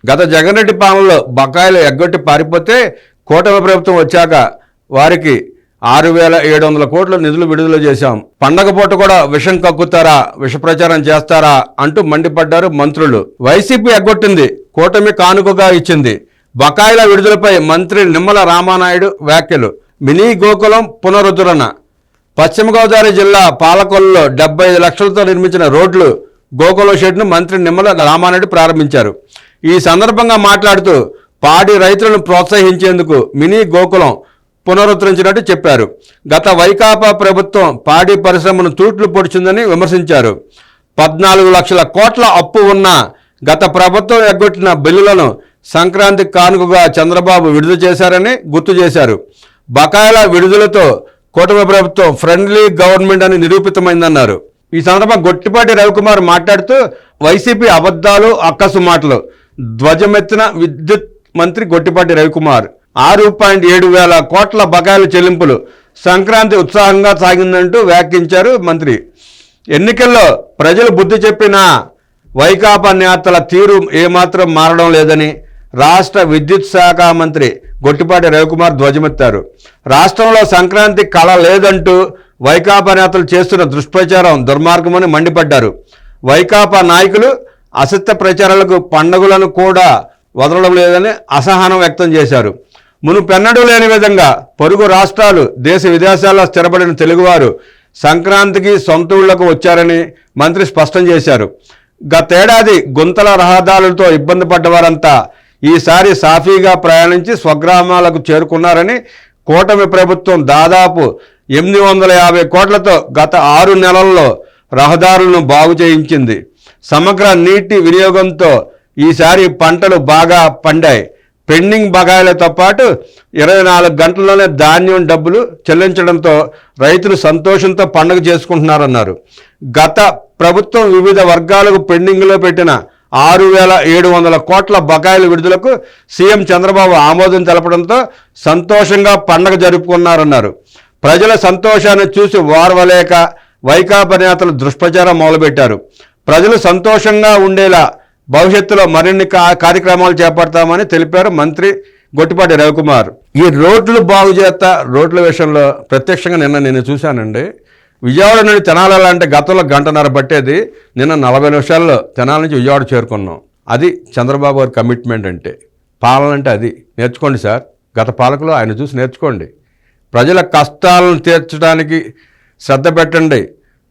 గత జగన్ రెడ్డి పాలనలో బకాయిలు ఎగ్గొట్టి పారిపోతే కూటమి ప్రభుత్వం వచ్చాక వారికి 6,700 కోట్ల నిధులు విడుదల చేశాం. పండగ పూట కూడా విషం కక్కుతారా, విష ప్రచారం చేస్తారా అంటూ మండిపడ్డారు మంత్రులు. వైసీపీ ఎగ్గొట్టింది, కూటమి కానుకగా ఇచ్చింది. బకాయిల విడుదలపై మంత్రి నిమ్మల రామానాయుడు వ్యాఖ్యలు. మినీ గోకులం పునరుద్ధరణ. పశ్చిమ గోదావరి జిల్లా పాలకొల్లులో 75 లక్షలతో నిర్మించిన రోడ్లు గోకులం షెడ్ను మంత్రి నిమ్మల రామానాయుడు ప్రారంభించారు. ఈ సందర్భంగా మాట్లాడుతూ పాడి రైతులను ప్రోత్సహించేందుకు మినీ గోకులం పునరుద్ధరించినట్టు చెప్పారు. గత వైకాపా ప్రభుత్వం పాడి పరిశ్రమను తూట్లు పొడిచిందని విమర్శించారు. 14 లక్షల కోట్ల అప్పు ఉన్న గత ప్రభుత్వం ఎగ్గొట్టిన బిల్లులను సంక్రాంతి కానుకగా చంద్రబాబు విడుదల చేశారని గుర్తు చేశారు. బకాయిల విడుదలతో కూటమి ప్రభుత్వం ఫ్రెండ్లీ గవర్నమెంట్ అని నిరూపితమైందన్నారు. ఈ సందర్భంగా గొట్టిపాటి రవికుమార్ మాట్లాడుతూ వైసీపీ అబద్ధాలు, అక్కసు మాటలు ధ్వజమెత్తిన విద్యుత్ మంత్రి గొట్టిపాటి రవికుమార్. 6.7 వేల కోట్ల బకాయిల చెల్లింపులు సంక్రాంతి ఉత్సాహంగా సాగిందంటూ వ్యాఖ్యించారు మంత్రి. ఎన్నికల్లో ప్రజలు బుద్ధి చెప్పినా వైకాపా నేతల తీరు ఏమాత్రం మారడం లేదని రాష్ట్ర విద్యుత్ శాఖ మంత్రి గొట్టిపాటి రవికుమార్ ధ్వజమెత్తారు. రాష్ట్రంలో సంక్రాంతి కళ లేదంటూ వైకాపా నేతలు చేస్తున్న దుష్ప్రచారం దుర్మార్గమని మండిపడ్డారు. వైకాపా నాయకులు అసత్య ప్రచారాలకు పండుగలను కూడా వదలడం లేదని అసహనం వ్యక్తం చేశారు. మునుపెన్నడూ లేని విధంగా పొరుగు రాష్ట్రాలు, దేశ విదేశాల్లో స్థిరపడిన తెలుగువారు సంక్రాంతికి సొంత ఊళ్లకు వచ్చారని మంత్రి స్పష్టం చేశారు. గతేడాది గుంతల రహదారులతో ఇబ్బంది పడ్డవారంతా ఈసారి సాఫీగా ప్రయాణించి స్వగ్రామాలకు చేరుకున్నారని, కూటమి ప్రభుత్వం దాదాపు 850 కోట్లతో గత 6 నెలల్లో రహదారులను బాగు చేయించింది. సమగ్ర నీటి వినియోగంతో ఈసారి పంటలు బాగా పండాయి. పెండింగ్ బకాయిలతో పాటు 24 గంటల్లోనే ధాన్యం డబ్బులు చెల్లించడంతో రైతులు సంతోషంతో పండుగ చేసుకుంటున్నారన్నారు. గత ప్రభుత్వం వివిధ వర్గాలకు పెండింగ్లో పెట్టిన 6,700 కోట్ల బకాయిల విడుదలకు సీఎం చంద్రబాబు ఆమోదం తెలపడంతో సంతోషంగా పండుగ జరుపుకున్నారన్నారు. ప్రజల సంతోషాన్ని చూసి ఓర్వలేక వైకాపా నేతలు దుష్ప్రచారం మొదలుపెట్టారు. ప్రజలు సంతోషంగా ఉండేలా భవిష్యత్తులో మరిన్ని కార్యక్రమాలు చేపడతామని తెలిపారు మంత్రి గొట్టిపాటి రవికుమార్. ఈ రోడ్లు బాగు చేస్తా రోడ్ల విషయంలో ప్రత్యక్షంగా నేను చూశానండి. విజయవాడ నుండి తెనాలి అంటే గతంలో 1.5 గంట పట్టేది, నిన్న 40 నిమిషాల్లో తెనాలి నుంచి విజయవాడ చేరుకున్నాం. అది చంద్రబాబు గారి కమిట్మెంట్ అంటే, పాలన అంటే అది. నేర్చుకోండి సార్, గత పాలకులు ఆయన చూసి నేర్చుకోండి. ప్రజల కష్టాలను తీర్చడానికి శ్రద్ధ పెట్టండి.